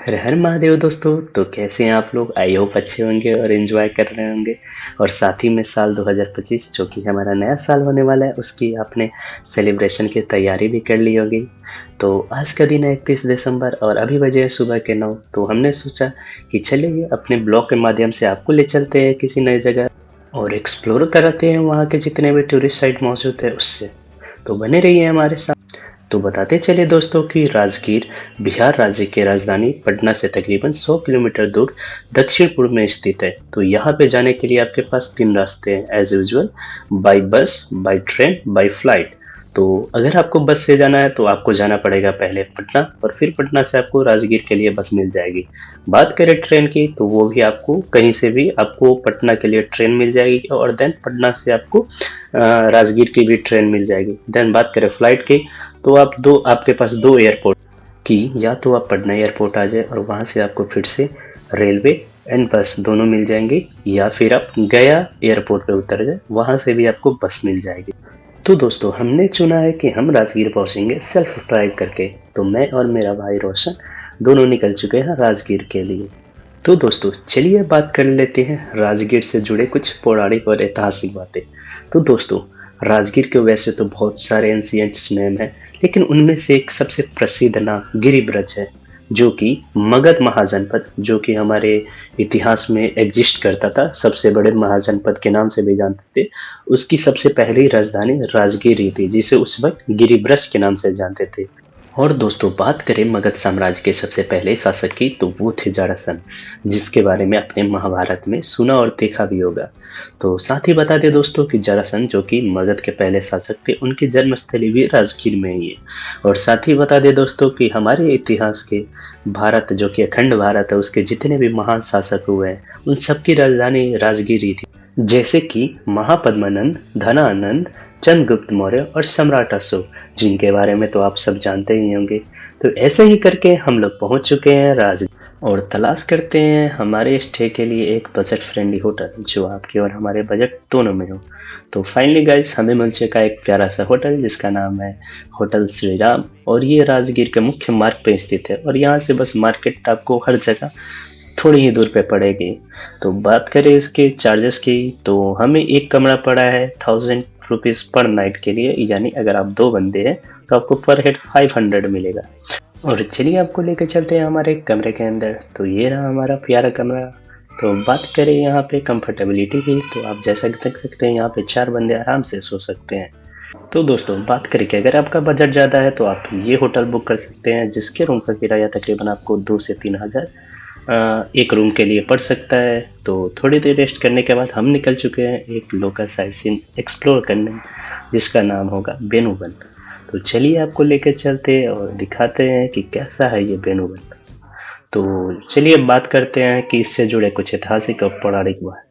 हर हर महादेव दोस्तों। तो कैसे हैं आप लोग? आई होप अच्छे होंगे और एंजॉय कर रहे होंगे। और साथ ही में साल 2025 जो कि हमारा नया साल होने वाला है, उसकी आपने सेलिब्रेशन की तैयारी भी कर ली होगी। तो आज का दिन है 31 दिसंबर और अभी बजे है सुबह के 9। तो हमने सोचा कि चलिए अपने ब्लॉग के माध्यम से आपको ले चलते हैं किसी नई जगह और एक्सप्लोर कराते हैं वहाँ के जितने भी टूरिस्ट साइट मौजूद है उससे। तो बने रहिए हमारे साथ। तो बताते चले दोस्तों कि राजगीर बिहार राज्य की राजधानी पटना से तकरीबन 100 किलोमीटर दूर दक्षिण पूर्व में स्थित है। तो यहाँ पे जाने के लिए आपके पास 3 रास्ते हैं एज यूजुअल, बाय बस, बाय ट्रेन, बाय फ्लाइट। तो अगर आपको बस से जाना है तो आपको जाना पड़ेगा पहले पटना और फिर पटना से आपको राजगीर के लिए बस मिल जाएगी। बात करें ट्रेन की तो वो भी आपको कहीं से भी आपको पटना के लिए ट्रेन मिल जाएगी और देन पटना से आपको राजगीर की भी ट्रेन मिल जाएगी। देन बात करें फ्लाइट की तो आपके पास दो एयरपोर्ट की, या तो आप पटना एयरपोर्ट आ जाए और वहां से आपको फिर से रेलवे एंड बस दोनों मिल जाएंगे, या फिर आप गया एयरपोर्ट पे उतर जाए, वहां से भी आपको बस मिल जाएगी। तो दोस्तों हमने चुना है कि हम राजगीर पहुंचेंगे सेल्फ ड्राइव करके। तो मैं और मेरा भाई रोशन दोनों निकल चुके हैं राजगीर के लिए। तो दोस्तों चलिए बात कर लेते हैं राजगीर से जुड़े कुछ पौराणिक और ऐतिहासिक बातें। तो दोस्तों राजगीर के वैसे तो बहुत सारे एंशिएंट्स नेम हैं, लेकिन उनमें से एक सबसे प्रसिद्ध नाम गिरिब्रज है, जो कि मगध महाजनपद, जो कि हमारे इतिहास में एग्जिस्ट करता था, सबसे बड़े महाजनपद के नाम से भी जानते थे। उसकी सबसे पहली राजधानी राजगीर ही थी, जिसे उस वक्त गिरिब्रज के नाम से जानते थे। और दोस्तों बात करें मगध साम्राज्य के सबसे पहले शासक की तो वो थे जरासंध, जिसके बारे में आपने महाभारत में सुना और देखा भी होगा। तो साथ ही बता दें दोस्तों कि जरासंध जो कि मगध के पहले शासक थे, उनकी जन्मस्थली भी राजगीर में ही है। और साथ ही बता दें दोस्तों कि हमारे इतिहास के भारत जो कि अखंड भारत है, उसके जितने भी महान शासक हुए हैं उन सबकी राजधानी राजगीर ही थी, जैसे कि महापद्मानंद, धनानंद, चंद्रगुप्त मौर्य और सम्राट अशोक, जिनके बारे में तो आप सब जानते ही होंगे। तो ऐसे ही करके हम लोग पहुंच चुके हैं राजगीर और तलाश करते हैं हमारे स्टे के लिए एक बजट फ्रेंडली होटल जो आपके और हमारे बजट दोनों में हो। तो फाइनली गाइस हमें मिल चुका एक प्यारा सा होटल जिसका नाम है होटल श्री राम, और ये राजगीर के मुख्य मार्ग पे स्थित है और यहाँ से बस मार्केट आपको हर जगह थोड़ी ही दूर पे पड़ेगी। तो बात करें इसके चार्जेस की तो हमें एक कमरा पड़ा है 1000 रुपीज पर नाइट के लिए, यानी अगर आप 2 बंदे हैं तो आपको पर हेड 500 मिलेगा। और चलिए आपको लेकर चलते हैं हमारे कमरे के अंदर। तो ये रहा हमारा प्यारा कमरा। तो बात करें यहाँ पे कंफर्टेबिलिटी की तो आप जैसा कि देख सकते हैं यहाँ पे 4 बंदे आराम से सो सकते हैं। तो दोस्तों बात करें कि अगर आपका बजट ज़्यादा है तो आप ये होटल बुक कर सकते हैं, जिसके रूम का किराया तकरीबन आपको 2 से 3 हज़ार एक रूम के लिए पड़ सकता है। तो थोड़ी देर रेस्ट करने के बाद हम निकल चुके हैं एक लोकल साइट सीन एक्सप्लोर करने, जिसका नाम होगा बेनुवन। तो चलिए आपको लेकर चलते हैं और दिखाते हैं कि कैसा है ये बेनुवन। तो चलिए बात करते हैं कि इससे जुड़े कुछ ऐतिहासिक और पौराणिक बात।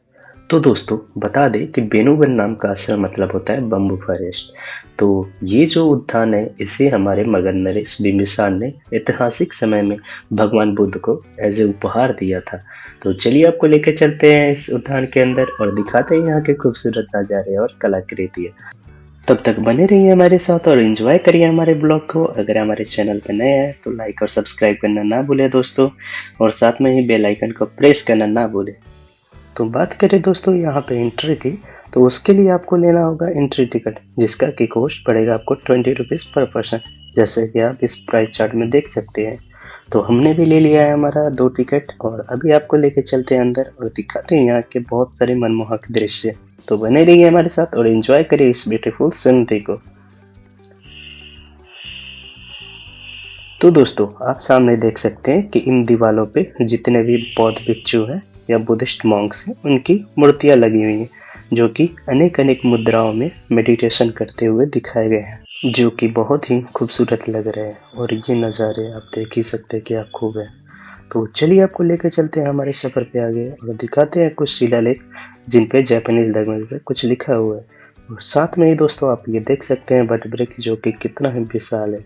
तो दोस्तों बता दें कि बेनुवन नाम का असल मतलब होता है बम्बू फॉरेस्ट। तो ये जो उद्यान है इसे हमारे मगध नरेश बिंबिसार ने ऐतिहासिक समय में भगवान बुद्ध को एज ए उपहार दिया था। तो चलिए आपको लेकर चलते हैं इस उद्यान के अंदर और दिखाते हैं यहाँ के खूबसूरत नज़ारे और कलाकृतियाँ। तब तक बने रहिए हमारे साथ और एंजॉय करिए हमारे ब्लॉग को। अगर हमारे चैनल पर नए हैं तो लाइक और सब्सक्राइब करना ना भूले दोस्तों, और साथ में ही बेल आइकन को प्रेस करना ना भूले। तो बात करें दोस्तों यहाँ पे एंट्री की, तो उसके लिए आपको लेना होगा एंट्री टिकट, जिसका की कॉस्ट पड़ेगा आपको 20 रुपीज़ पर पर्सन, जैसे कि आप इस प्राइस चार्ट में देख सकते हैं। तो हमने भी ले लिया है हमारा 2 टिकट और अभी आपको लेके चलते हैं अंदर और दिखाते हैं यहाँ के बहुत सारे मनमोहक दृश्य। तो बने रहिए हमारे साथ और एंजॉय करिए इस ब्यूटीफुल सीनरी को। तो दोस्तों आप सामने देख सकते हैं कि इन दीवारों पे जितने भी बौद्ध भिक्षु हैं या बुद्धिस्ट मॉन्क्स हैं उनकी मूर्तियां लगी हुई हैं, जो कि अनेक अनेक मुद्राओं में मेडिटेशन करते हुए दिखाए गए हैं, जो कि बहुत ही खूबसूरत लग रहे हैं। और ये नज़ारे आप देख ही सकते हैं कि आप खूब है। तो चलिए आपको लेकर चलते हैं हमारे सफ़र पे आगे और दिखाते हैं कुछ शिलालेख जिन पे जापानीज लैंग्वेज में कुछ लिखा हुआ है। और साथ में ही दोस्तों आप ये देख सकते हैं वट वृक्ष जो कि कितना ही विशाल है,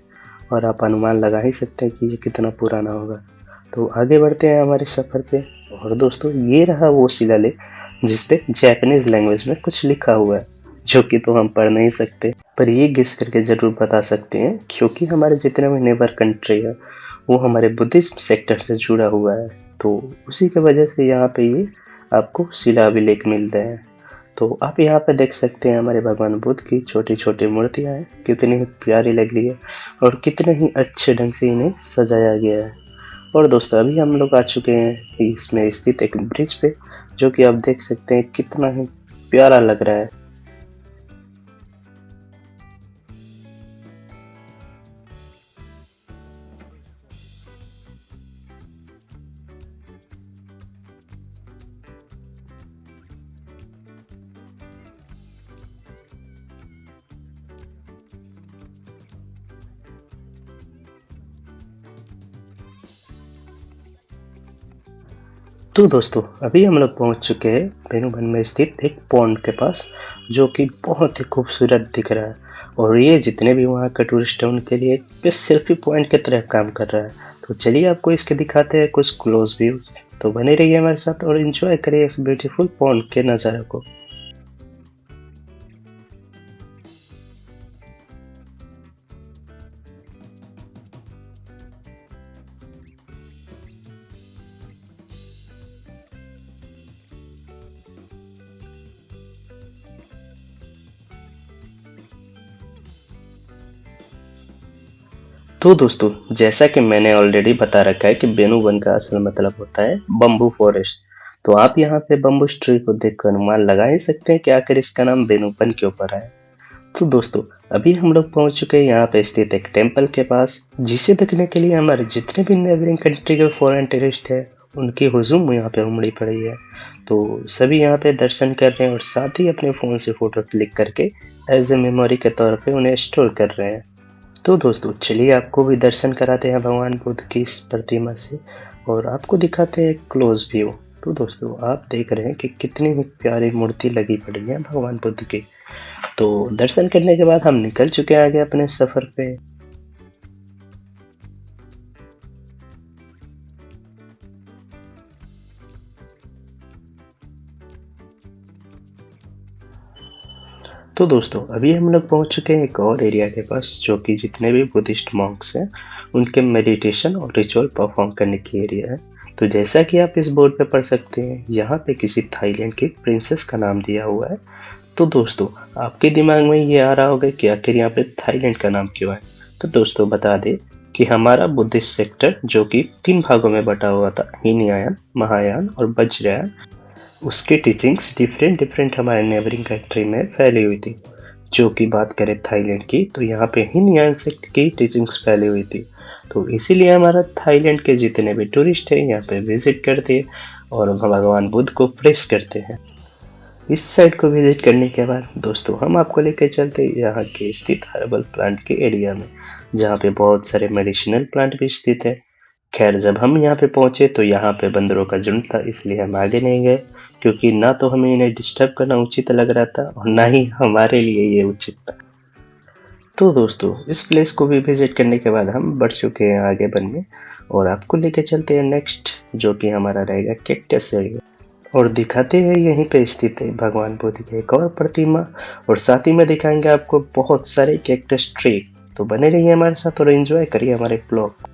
और आप अनुमान लगा ही सकते हैं कि ये कितना पुराना होगा। तो आगे बढ़ते हैं हमारे सफ़र पे। और दोस्तों ये रहा वो शिलालेख जिसपे जापानीज लैंग्वेज में कुछ लिखा हुआ है, जो कि तो हम पढ़ नहीं सकते, पर ये गेस करके ज़रूर बता सकते हैं क्योंकि हमारे जितने भी नेबर कंट्री है वो हमारे बुद्धिस्ट सेक्टर से जुड़ा हुआ है, तो उसी की वजह से यहाँ पे ये आपको शिलाभिलेख मिल रहे हैं। तो आप यहाँ पे देख सकते हैं हमारे भगवान बुद्ध की छोटी छोटी मूर्तियाँ हैं, कितनी ही प्यारी लग रही है और कितने ही अच्छे ढंग से इन्हें सजाया गया है। और दोस्तों अभी हम लोग आ चुके हैं इसमें स्थित एक ब्रिज पे, जो कि आप देख सकते हैं कितना ही प्यारा लग रहा है। तो दोस्तों अभी हम लोग पहुंच चुके हैं बेनुबन में स्थित एक पॉन्ड के पास, जो कि बहुत ही खूबसूरत दिख रहा है और ये जितने भी वहाँ के टूरिस्ट हैं उनके लिए बेस्ट सेल्फी पॉइंट की तरह काम कर रहा है। तो चलिए आपको इसके दिखाते हैं कुछ क्लोज व्यूज। तो बने रहिए हमारे साथ और एंजॉय करिए इस ब्यूटीफुल पॉन्ड के नज़ारे को। तो दोस्तों जैसा कि मैंने ऑलरेडी बता रखा है कि बेनुबन का असल मतलब होता है बम्बू फॉरेस्ट। तो आप यहाँ पे बम्बू ट्री को देखकर अनुमान लगा ही सकते हैं कि आखिर इसका नाम बेनुबन क्यों पड़ा है। तो दोस्तों अभी हम लोग पहुंच चुके हैं यहाँ पे स्थित एक टेम्पल के पास, जिसे देखने के लिए हमारे जितने भी नेबरिंग कंट्री के फॉरेन टूरिस्ट है उनकी हुजूम यहाँ पे उमड़ी पड़ी है। तो सभी यहाँ पे दर्शन कर रहे हैं और साथ ही अपने फ़ोन से फ़ोटो क्लिक करके एज ए मेमोरी के तौर पे उन्हें स्टोर कर रहे हैं। तो दोस्तों चलिए आपको भी दर्शन कराते हैं भगवान बुद्ध की इस प्रतिमा से और आपको दिखाते हैं क्लोज व्यू। तो दोस्तों आप देख रहे हैं कि कितनी ही प्यारी मूर्ति लगी पड़ी है भगवान बुद्ध की। तो दर्शन करने के बाद हम निकल चुके हैं आगे अपने सफर पे। तो दोस्तों अभी हम लोग पहुंच चुके हैं एक और एरिया के पास, जो कि जितने भी बुद्धिस्ट मॉन्क्स हैं उनके मेडिटेशन और रिचुअल परफॉर्म करने की एरिया है। तो जैसा कि आप इस बोर्ड पे पढ़ सकते हैं, यहाँ पे किसी थाईलैंड की प्रिंसेस का नाम दिया हुआ है। तो दोस्तों आपके दिमाग में ये आ रहा होगा कि आखिर यहाँ पे थाईलैंड का नाम क्यों है। तो दोस्तों बता दें कि हमारा बुद्धिस्ट सेक्टर जो कि 3 भागों में बटा हुआ था, हीनयान, महायान और वज्रयान, उसकी टीचिंग्स डिफरेंट डिफरेंट हमारे नेबरिंग कंट्री में फैली हुई थी। जो कि बात करें थाईलैंड की, तो यहाँ पे हीनयान सेक्ट की टीचिंग्स फैली हुई थी। तो इसीलिए हमारा थाईलैंड के जितने भी टूरिस्ट हैं यहाँ पे विजिट करते हैं और भगवान बुद्ध को प्रेस करते हैं। इस साइड को विजिट करने के बाद दोस्तों हम आपको लेकर चलते हैं यहाँ के स्थित हर्बल प्लांट के एरिया में, जहाँ पे बहुत सारे मेडिसिनल प्लांट भी स्थित है। खैर जब हम यहाँ पे पहुंचे तो यहाँ पे बंदरों का झुंड था, इसलिए हम आगे नहीं गए, क्योंकि ना तो हमें इन्हें डिस्टर्ब करना उचित लग रहा था और ना ही हमारे लिए ये उचित था। तो दोस्तों इस प्लेस को भी विजिट करने के बाद हम बढ़ चुके हैं आगे वन में और आपको लेके चलते हैं नेक्स्ट, जो कि हमारा रहेगा कैक्टस एरिया, और दिखाते हैं यहीं पे स्थित है भगवान बुद्ध की एक और प्रतिमा और साथ ही में दिखाएंगे आपको बहुत सारे कैक्टस ट्री। तो बने रहिए हमारे साथ और एंजॉय करिए हमारे ब्लॉग।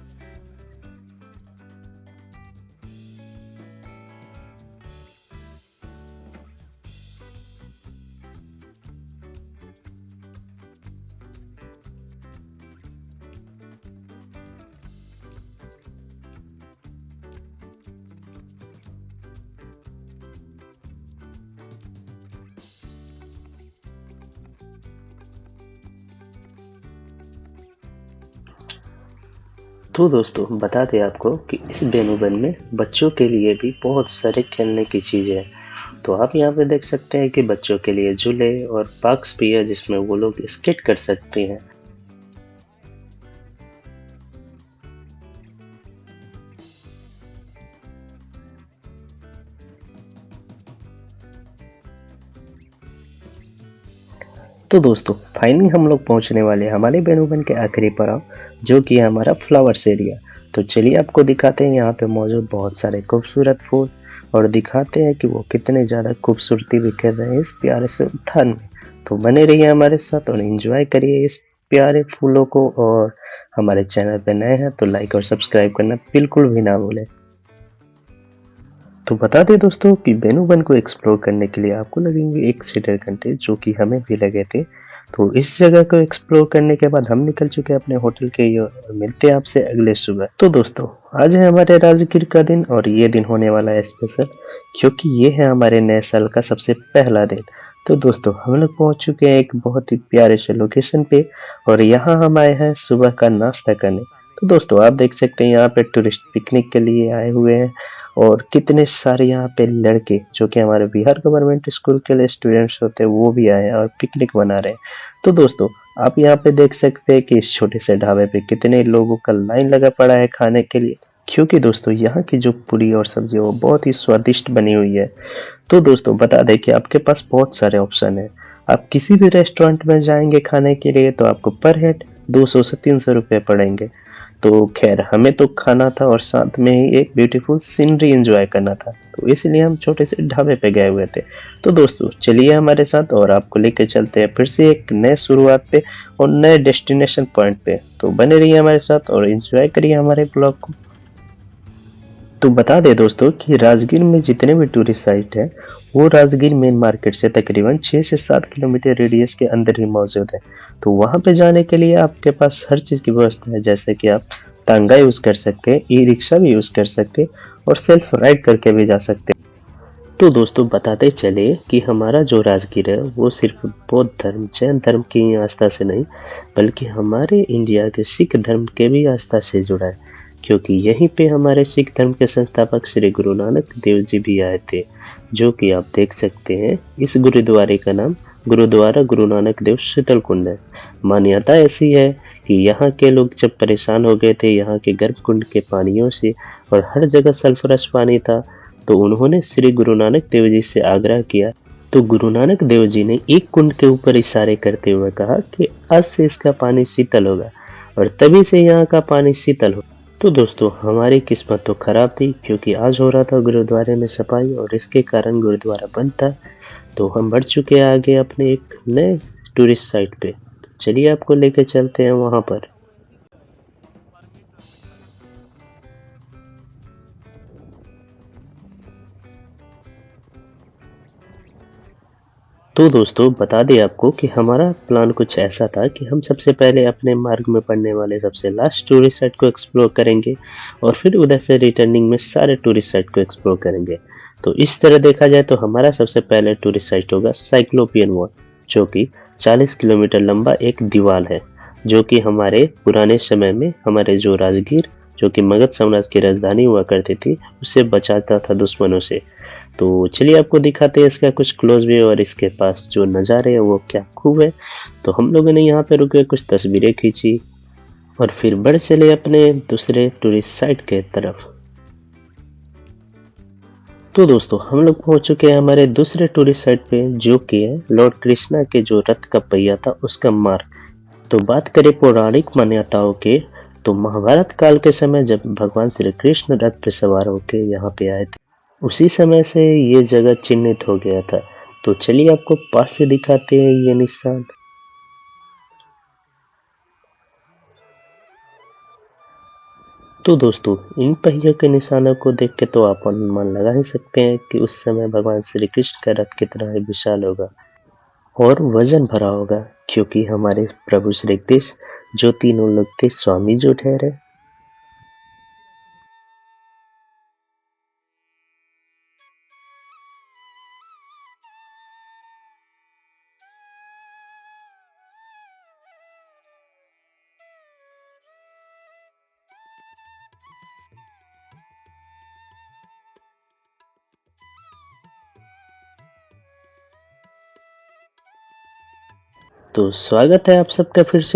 तो दोस्तों बता दें आपको कि इस बेनुबन में बच्चों के लिए भी बहुत सारे खेलने की चीज़ें हैं। तो आप यहाँ पे देख सकते हैं कि बच्चों के लिए झूले और पार्क्स भी है, जिसमें वो लोग स्केट कर सकते हैं। तो दोस्तों फाइनली हम लोग पहुंचने वाले हैं हमारे बेनुबन के आखिरी पड़ाव, जो कि है हमारा फ्लावर्स एरिया। तो चलिए आपको दिखाते हैं यहाँ पे मौजूद बहुत सारे खूबसूरत फूल और दिखाते हैं कि वो कितने ज़्यादा खूबसूरती बिखेर रहे हैं इस प्यारे से उद्यान में। तो बने रहिए हमारे साथ और एंजॉय करिए इस प्यारे फूलों को और हमारे चैनल पे नए हैं तो लाइक और सब्सक्राइब करना बिल्कुल भी ना भूलें। तो बता दें दोस्तों कि वेन्यू वन को एक्सप्लोर करने के लिए आपको लगेंगे 1 से 1.5 घंटे, जो कि हमें भी लगे थे। तो इस जगह को एक्सप्लोर करने के बाद हम निकल चुके हैं अपने होटल के लिए और मिलते हैं आपसे अगले सुबह। तो दोस्तों, आज है हमारे राजगीर का दिन और ये दिन होने वाला है स्पेशल, क्योंकि ये है हमारे नए साल का सबसे पहला दिन। तो दोस्तों, हम लोग पहुंच चुके हैं एक बहुत ही प्यारे से लोकेशन पे और यहाँ हम आए हैं सुबह का नाश्ता करने। तो दोस्तों, आप देख सकते हैं यहाँ पे टूरिस्ट पिकनिक के लिए आए हुए हैं और कितने सारे यहाँ पे लड़के जो कि हमारे बिहार गवर्नमेंट स्कूल के लिए स्टूडेंट्स होते हैं वो भी आए हैं और पिकनिक मना रहे हैं। तो दोस्तों, आप यहाँ पे देख सकते हैं कि इस छोटे से ढाबे पे कितने लोगों का लाइन लगा पड़ा है खाने के लिए, क्योंकि दोस्तों यहाँ की जो पूरी और सब्जी है वो बहुत ही स्वादिष्ट बनी हुई है। तो दोस्तों, बता दें कि आपके पास बहुत सारे ऑप्शन है। आप किसी भी रेस्टोरेंट में जाएंगे खाने के लिए तो आपको पर हेड 200 से 300 रुपये पड़ेंगे। तो खैर, हमें तो खाना था और साथ में ही एक ब्यूटीफुल सीनरी एंजॉय करना था, तो इसलिए हम छोटे से ढाबे पे गए हुए थे। तो दोस्तों, चलिए हमारे साथ और आपको लेके चलते हैं फिर से एक नए शुरुआत पे और नए डेस्टिनेशन पॉइंट पे। तो बने रहिए हमारे साथ और एंजॉय करिए हमारे ब्लॉग को। तो बता दें दोस्तों कि राजगीर में जितने भी टूरिस्ट साइट हैं वो राजगीर मेन मार्केट से तकरीबन 6 से 7 किलोमीटर रेडियस के अंदर ही मौजूद है। तो वहां पे जाने के लिए आपके पास हर चीज़ की व्यवस्था है, जैसे कि आप तांगा यूज़ कर सकते हैं, ई रिक्शा भी यूज़ कर सकते हैं और सेल्फ राइड करके भी जा सकते हैं। तो दोस्तों, बताते चले कि हमारा जो राजगीर है वो सिर्फ बौद्ध धर्म, जैन धर्म की आस्था से नहीं, बल्कि हमारे इंडिया के सिख धर्म के भी आस्था से जुड़ा है, क्योंकि यहीं पे हमारे सिख धर्म के संस्थापक श्री गुरु नानक देव जी भी आए थे, जो कि आप देख सकते हैं। इस गुरुद्वारे का नाम गुरुद्वारा गुरु नानक देव शीतल कुंड है। मान्यता ऐसी है कि यहाँ के लोग जब परेशान हो गए थे यहाँ के गर्भ कुंड के पानियों से और हर जगह सल्फरस पानी था, तो उन्होंने श्री गुरु नानक देव जी से आग्रह किया। तो गुरु नानक देव जी ने एक कुंड के ऊपर इशारे करते हुए कहा कि आज से इसका पानी शीतल होगा, और तभी से यहाँ का पानी शीतल हो। तो दोस्तों, हमारी किस्मत तो खराब थी, क्योंकि आज हो रहा था गुरुद्वारे में सफाई और इसके कारण गुरुद्वारा बंद था। तो हम बढ़ चुके हैं आगे अपने एक नए टूरिस्ट साइट पे। तो चलिए आपको लेके चलते हैं वहां पर। तो दोस्तों, बता दें आपको कि हमारा प्लान कुछ ऐसा था कि हम सबसे पहले अपने मार्ग में पड़ने वाले सबसे लास्ट टूरिस्ट साइट को एक्सप्लोर करेंगे और फिर उधर से रिटर्निंग में सारे टूरिस्ट साइट को एक्सप्लोर करेंगे। तो इस तरह देखा जाए तो हमारा सबसे पहले टूरिस्ट साइट होगा साइक्लोपियन वॉल, जो कि 40 किलोमीटर लंबा एक दीवार है, जो कि हमारे पुराने समय में हमारे जो राजगीर, जो कि मगध साम्राज्य की राजधानी हुआ करती थी, उसे बचाता था दुश्मनों से। तो चलिए आपको दिखाते हैं इसका कुछ क्लोज व्यू और इसके पास जो नज़ारे हैं वो क्या खूब है। तो हम लोगों ने यहाँ पे रुके कुछ तस्वीरें खींची और फिर बढ़ चले अपने दूसरे टूरिस्ट साइट के तरफ। तो दोस्तों, हम लोग पहुंच चुके हैं हमारे दूसरे टूरिस्ट साइट पे, जो कि है लॉर्ड कृष्णा के जो रथ का पहिया था उसका मार्ग। तो बात करें पौराणिक मान्यताओं के, तो महाभारत काल के समय जब भगवान श्री कृष्ण रथ पे सवार होके यहाँ पे आए थे, उसी समय से ये जगह चिन्हित हो गया था। तो चलिए आपको पास से दिखाते हैं ये निशान। तो दोस्तों, इन पहियों के निशानों को देख के तो आप अनुमान लगा ही सकते हैं कि उस समय भगवान श्री कृष्ण का रथ कितना ही विशाल होगा और वजन भरा होगा, क्योंकि हमारे प्रभु श्री कृष्ण जो तीनों लोक के स्वामी जो ठहरे। तो स्वागत है आप सबका फिर से